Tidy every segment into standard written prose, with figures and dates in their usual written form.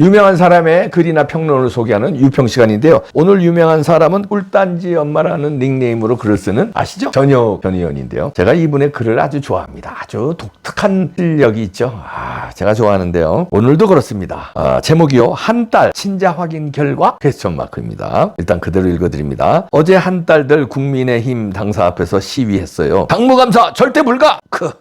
유명한 사람의 글이나 평론을 소개하는 유평 시간인데요. 오늘 유명한 사람은 꿀단지 엄마라는 닉네임으로 글을 쓰는 아시죠? 전효 전 의원인데요. 제가 이분의 글을 아주 좋아합니다. 아주 독특한 실력이 있죠. 제가 좋아하는데요. 오늘도 그렇습니다. 제목이요. 한 달 친자 확인 결과 퀘스천 마크입니다. 일단 그대로 읽어드립니다. 어제 한 딸들 국민의힘 당사 앞에서 시위했어요. 당무감사 절대 불가!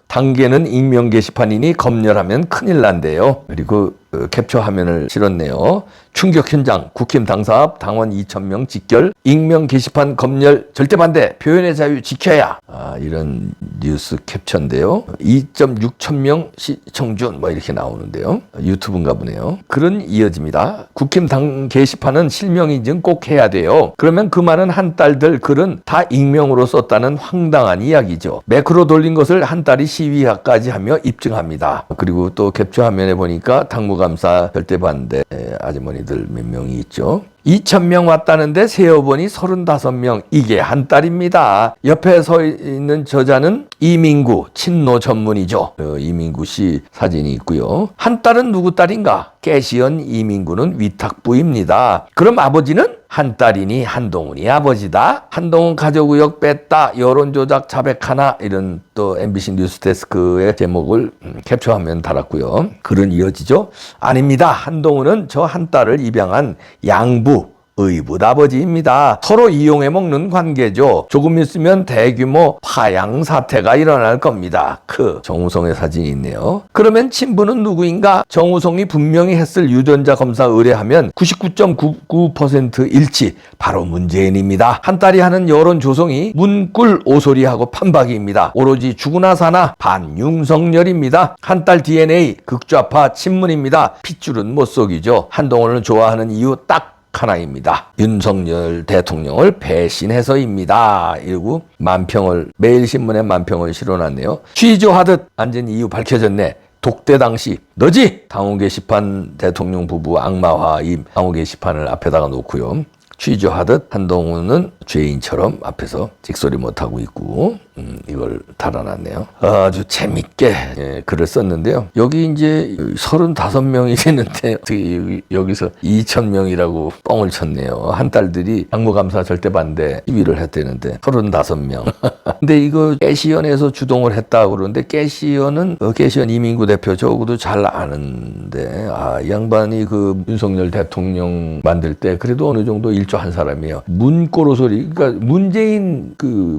당계는 익명 게시판이니 검열하면 큰일 난대요. 그리고 캡처 화면을 실었네요. 충격 현장, 국힘 당사 앞 당원 2,000명 직결, 익명 게시판 검열 절대 반대, 표현의 자유 지켜야. 이런 뉴스 캡처인데요. 2.6천명 시청준 이렇게 나오는데요. 유튜브인가 보네요. 글은 이어집니다. 국힘 당 게시판은 실명 인증 꼭 해야 돼요. 그러면 그 많은 한 딸들 글은 다 익명으로 썼다는 황당한 이야기죠. 매크로 돌린 것을 한 딸이 시위까지 하며 입증합니다. 그리고 또 캡처 화면에 보니까 당무감사 절대 반대 아주머니들 몇 명이 있죠. 2,000명 왔다는데 세어보니 35명. 이게 한 딸입니다. 옆에 서 있는 저자는 이민구, 친노 전문이죠. 이민구 씨 사진이 있고요. 한 딸은 누구 딸인가? 깨시연 이민구는 위탁부입니다. 그럼 아버지는? 한 딸이니 한동훈이 아버지다. 한동훈 가족의혹 뺐다. 여론조작 자백하나. 이런 또 MBC 뉴스데스크의 제목을 캡처하면 달았고요. 글은 이어지죠. 아닙니다. 한동훈은 저 한 딸을 입양한 양부 의붓 아버지입니다. 서로 이용해 먹는 관계죠. 조금 있으면 대규모 파양 사태가 일어날 겁니다. 정우성의 사진이 있네요. 그러면 친부는 누구인가? 정우성이 분명히 했을 유전자 검사 의뢰하면 99.99% 일치. 바로 문재인입니다. 한 딸이 하는 여론 조성이 문꿀 오소리하고 판박이입니다. 오로지 죽으나 사나 반윤석열입니다. 한 딸 DNA 극좌파 친문입니다. 핏줄은 못 속이죠. 한동훈을 좋아하는 이유 딱 하나입니다. 윤석열 대통령을 배신해서입니다. 이러고 만평을 매일신문에 만평을 실어놨네요. 취조하듯 앉은 이유 밝혀졌네. 독대 당시 너지? 당원 게시판 대통령 부부 악마화 이 당원 게시판을 앞에다가 놓고요. 취조하듯 한동훈은 죄인처럼 앞에서 찍소리 못하고 있고 이걸 달아놨네요. 아주 재밌게 글을 썼는데요. 여기 이제 35명이 되는데 여기서 2,000명이라고 뻥을 쳤네요. 한 딸들이 당무감사 절대 반대 시위를 했다는데 35명. 근데 이거 깨시연에서 주동을 했다고 그러는데 깨시연은 깨시연 이민구 대표 저하고도 잘 아는데 이 양반이 윤석열 대통령 만들 때 그래도 어느 정도 일조한 사람이에요. 문꼬로 소리 그러니까 문재인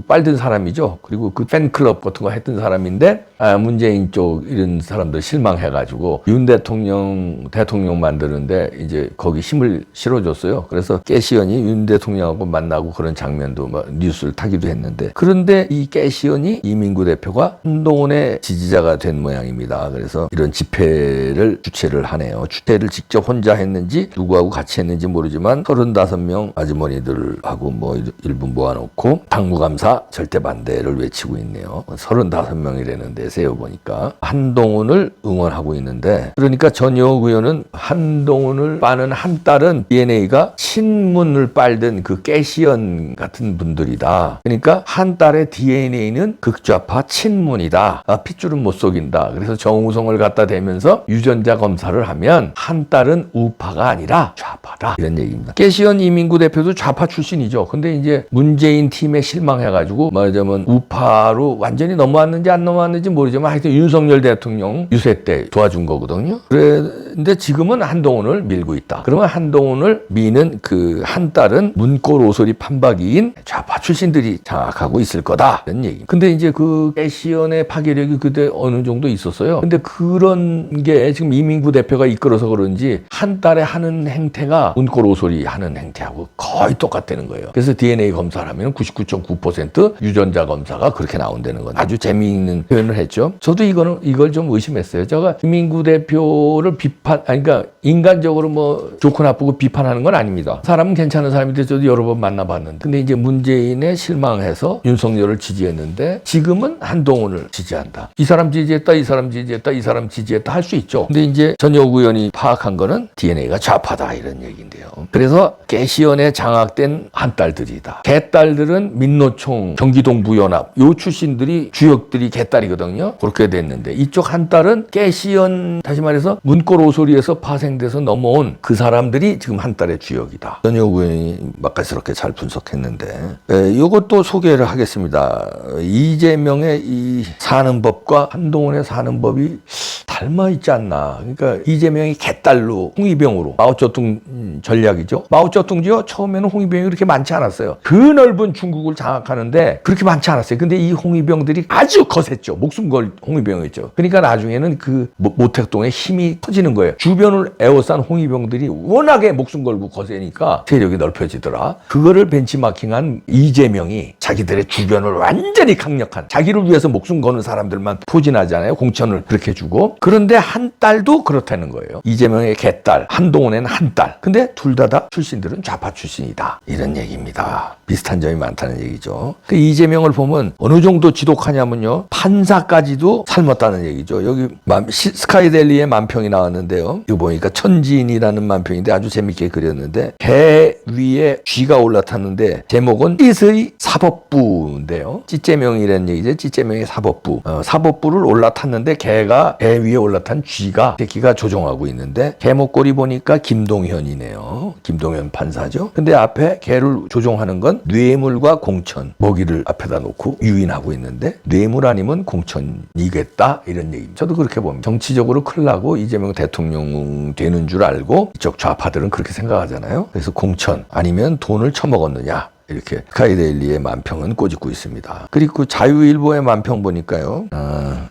빨든 사람이죠. 그리고 팬클럽 같은 거 했던 사람인데 문재인 쪽 이런 사람들 실망해가지고 윤 대통령 만드는데 이제 거기 힘을 실어줬어요. 그래서 깨시연이 윤 대통령하고 만나고 그런 장면도 뉴스를 타기도 했는데 그런데 이 깨시연이 이민구 대표가 한동훈의 지지자가 된 모양입니다. 그래서 이런 집회를 주최를 하네요. 주최를 직접 혼자 했는지 누구하고 같이 했는지 모르지만 35명 아주머니들하고 일부 모아놓고 당무감사 절대 반대를 외치고 있네요. 35명이라는데 세어보니까 한동훈을 응원하고 있는데 그러니까 전효 의원은 한동훈을 빠는 한 딸은 DNA가 친문을 빨든 깨시연 같은 분들이다. 그러니까 한 딸의 DNA는 극좌파 친문이다. 핏줄은 못 속인다. 그래서 정우성을 갖다 대면서 유전자 검사를 하면 한 딸은 우파가 아니라 좌파다. 이런 얘기입니다. 깨시연 이민구 대표도 좌파 출신이죠. 근데 이제 문재인 팀에 실망해가지고 말하자면 우파로 완전히 넘어왔는지 안 넘어왔는지 모르지만 하여튼 윤석열 대통령 유세 때 도와준 거거든요. 그런데 지금은 한동훈을 밀고 있다. 그러면 한동훈을 미는 한 딸은 문골 오소리 판박이인 좌파 출신들이 장악하고 있을 거다. 이런 얘기. 근데 이제 깨시연의 파괴력이 그때 어느 정도 있었어요. 근데 그런 게 지금 이민구 대표가 이끌어서 그런지 한 딸의 하는 행태가 문골 오소리 하는 행태하고 거의 똑같다는 거예요. 그래서 DNA 검사를 하면 99.9% 유전자 검사가 그렇게 나온다는 건 아주 재미있는 표현을 했죠. 저도 이걸 좀 의심했어요. 제가 이민구 대표를 그러니까 인간적으로 좋고 나쁘고 비판하는 건 아닙니다. 사람은 괜찮은 사람인데 저도 여러 번 만나봤는데 근데 이제 문재인에 실망해서 윤석열을 지지했는데 지금은 한동훈을 지지한다. 이 사람 지지했다, 이 사람 지지했다, 이 사람 지지했다 할 수 있죠. 근데 이제 전효 의원이 파악한 거는 DNA가 좌파다 이런 얘기인데요. 그래서 깨시연에 장악된 한 딸들이다. 개딸들은 민노총, 경기동부연합 요 출신들이 주역들이 개딸이거든요. 됐거든요. 그렇게 됐는데 이쪽 한 딸은 깨시연, 다시 말해서 문골 오소리에서 파생돼서 넘어온 그 사람들이 지금 한 딸의 주역이다. 전효 의원이 맛깔스럽게 잘 분석했는데 이것도 소개를 하겠습니다. 이재명의 이 사는 법과 한동훈의 사는 법이 닮아 있지 않나. 그러니까 이재명이 개딸로 홍위병으로 마오쩌둥 전략이죠. 마오쩌둥지요. 처음에는 홍위병이 그렇게 많지 않았어요. 그 넓은 중국을 장악하는데 그렇게 많지 않았어요. 근데 이 홍위병들이 아주 거셌죠. 목숨 걸 홍위병이었죠. 그러니까 나중에는 그 모택동의 힘이 커지는 거예요. 주변을 에워싼 홍위병들이 워낙에 목숨 걸고 거세니까 세력이 넓혀지더라. 그거를 벤치마킹한 이재명이 자기들의 주변을 완전히 강력한, 자기를 위해서 목숨 거는 사람들만 포진하잖아요. 공천을 그렇게 주고. 그런데 한 딸도 그렇다는 거예요. 이재명의 개딸, 한동훈에는 한 딸. 근데 둘 다 출신들은 좌파 출신이다. 이런 얘기입니다. 비슷한 점이 많다는 얘기죠. 그 이재명을 보면 어느 정도 지독하냐면요. 판사까지도 삶았다는 얘기죠. 여기 스카이델리의 만평이 나왔는데요. 이거 보니까 천지인이라는 만평인데 아주 재밌게 그렸는데 개 위에 쥐가 올라탔는데 제목은 찢의 사법부인데요. 찢재명이라는 얘기죠. 찢재명의 사법부. 사법부를 올라탔는데 개가 개 위에 올라탄 쥐가 새끼가 조종하고 있는데 개 목걸이 보니까 김동현이네요. 김동현 판사죠. 근데 앞에 개를 조종하는 건 뇌물과 공천, 먹이를 앞에다 놓고 유인하고 있는데 뇌물 아니면 공천이겠다 이런 얘기입니다. 저도 그렇게 봅니다. 정치적으로 큰일 나고 이재명 대통령 되는 줄 알고 이쪽 좌파들은 그렇게 생각하잖아요. 그래서 공천 아니면 돈을 처먹었느냐. 이렇게 스카이데일리의 만평은 꼬집고 있습니다. 그리고 자유일보의 만평 보니까요.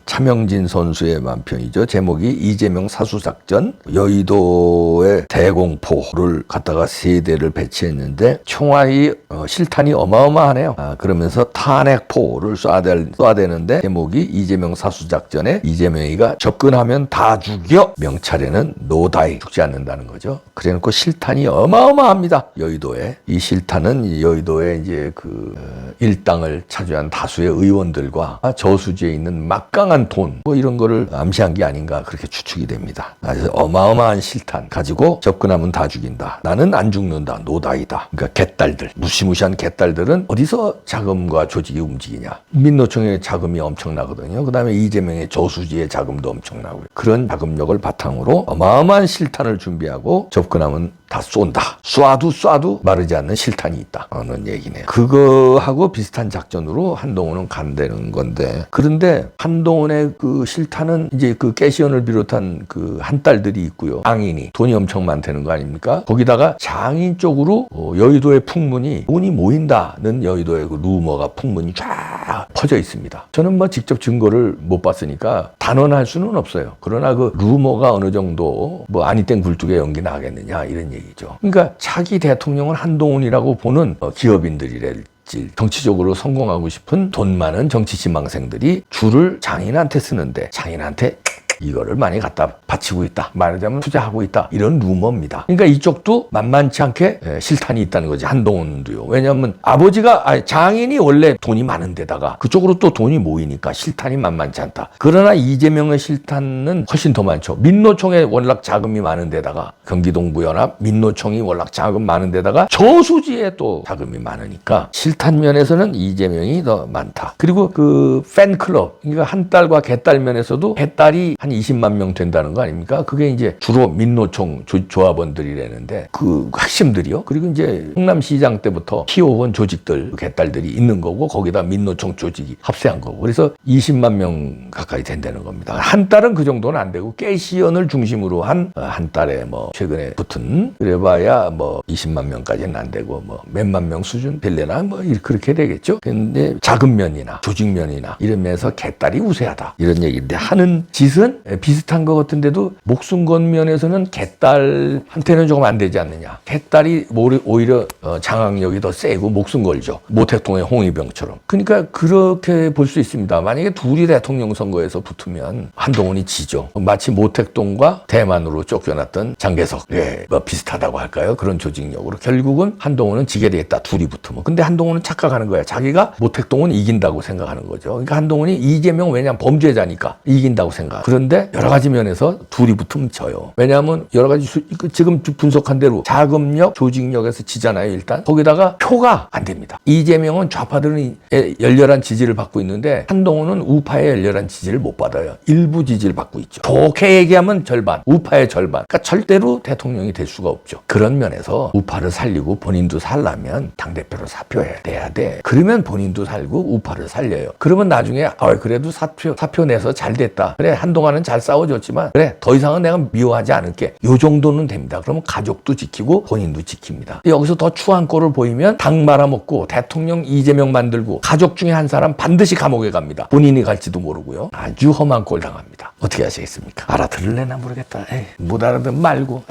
차명진 선수의 만평이죠. 제목이 이재명 사수작전, 여의도의 대공포를 갖다가 3대를 배치했는데 총알이 실탄이 어마어마하네요. 그러면서 탄핵포를 쏴대는데 제목이 이재명 사수작전에 이재명이가 접근하면 다 죽여, 명찰에는 노다이, 죽지 않는다는 거죠. 그래놓고 실탄이 어마어마합니다. 여의도에. 이 실탄은 여의도에 이제 그 일당을 차지한 다수의 의원들과 저수지에 있는 막강한 돈, 뭐 이런 거를 암시한 게 아닌가 그렇게 추측이 됩니다. 그래서 어마어마한 실탄 가지고 접근하면 다 죽인다. 나는 안 죽는다. 노다이다. 그러니까 개딸들, 무시무시한 개딸들은 어디서 자금과 조직이 움직이냐. 민노총의 자금이 엄청나거든요. 그 다음에 이재명의 저수지의 자금도 엄청나고요. 그런 자금력을 바탕으로 어마어마한 실탄을 준비하고 접근하면 다 쏜다. 쏴도 마르지 않는 실탄이 있다. 하는 얘기네요. 그거하고 비슷한 작전으로 한동훈은 간다는 건데, 그런데 한동훈의 그 실탄은 이제 그 깨시연을 비롯한 그 한 딸들이 있고요. 장인이 돈이 엄청 많다는 거 아닙니까? 거기다가 장인 쪽으로 여의도의 풍문이 돈이 모인다는 여의도의 그 루머가 풍문이 쫙 퍼져 있습니다. 저는 뭐 직접 증거를 못 봤으니까 단언할 수는 없어요. 그러나 그 루머가 어느 정도 뭐 아니땐 굴뚝에 연기 나겠느냐 이런 얘기죠. 그러니까 차기 대통령은 한동훈이라고 보는 기업인들이랄지 정치적으로 성공하고 싶은 돈 많은 정치 지망생들이 줄을 장인한테 쓰는데 장인한테 이거를 많이 갖다 바치고 있다. 말하자면 투자하고 있다. 이런 루머입니다. 그러니까 이쪽도 만만치 않게 실탄이 있다는 거지. 한동훈도요. 왜냐하면 아버지가 장인이 원래 돈이 많은 데다가 그쪽으로 또 돈이 모이니까 실탄이 만만치 않다. 그러나 이재명의 실탄은 훨씬 더 많죠. 민노총에 워낙 자금이 많은 데다가 경기동부연합 민노총이 워낙 자금 많은 데다가 저수지에 또 자금이 많으니까 실탄 면에서는 이재명이 더 많다. 그리고 그 팬클럽, 그러니까 한 딸과 개딸 면에서도 개딸이 한 20만 명 된다는 거 아닙니까? 그게 이제 주로 민노총 조합원들이라는데 그 핵심들이요. 그리고 이제 성남시장 때부터 키워온 조직들, 개딸들이 있는 거고 거기다 민노총 조직이 합세한 거고. 그래서 20만 명 가까이 된다는 겁니다. 한 딸은 그 정도는 안 되고 깨시연을 중심으로 한 딸에 뭐 최근에 붙은 그래봐야 뭐 20만 명까지는 안 되고 뭐 몇만 명 수준 될래나 뭐 그렇게 되겠죠. 근데 자금면이나 조직면이나 이런 면에서 개딸이 우세하다. 이런 얘기인데 하는 짓은 비슷한 것 같은데도 목숨 건 면에서는 개딸한테는 조금 안 되지 않느냐. 개딸이 오히려 장악력이 더 세고 목숨 걸죠. 모택동의 홍위병처럼. 그러니까 그렇게 볼 수 있습니다. 만약에 둘이 대통령 선거에서 붙으면 한동훈이 지죠. 마치 모택동과 대만으로 쫓겨났던 장개석. 뭐 비슷하다고 할까요? 그런 조직력으로. 결국은 한동훈은 지게 되겠다. 둘이 붙으면. 근데 한동훈은 착각하는 거야. 자기가 모택동은 이긴다고 생각하는 거죠. 그러니까 한동훈이 이재명 왜냐면 범죄자니까 이긴다고 생각. 그런 그런데 여러 가지 면에서 둘이 붙으면 져요. 왜냐하면 여러 가지 지금 분석한 대로 자금력, 조직력에서 지잖아요. 일단 거기다가 표가 안 됩니다. 이재명은 좌파들은 열렬한 지지를 받고 있는데 한동훈은 우파의 열렬한 지지를 못 받아요. 일부 지지를 받고 있죠. 좋게 얘기하면 절반, 우파의 절반. 그러니까 절대로 대통령이 될 수가 없죠. 그런 면에서 우파를 살리고 본인도 살려면 당대표로 사표해야 돼. 그러면 본인도 살고 우파를 살려요. 그러면 나중에 그래도 사표 내서 잘 됐다. 그래, 한동안은 잘 싸워줬지만 그래, 더 이상은 내가 미워하지 않을게. 요 정도는 됩니다. 그러면 가족도 지키고 본인도 지킵니다. 여기서 더 추한 꼴을 보이면 당 말아먹고 대통령 이재명 만들고 가족 중에 한 사람 반드시 감옥에 갑니다. 본인이 갈지도 모르고요. 아주 험한 꼴 당합니다. 어떻게 하시겠습니까? 알아들을래나 모르겠다. 못 알아듣면 말고.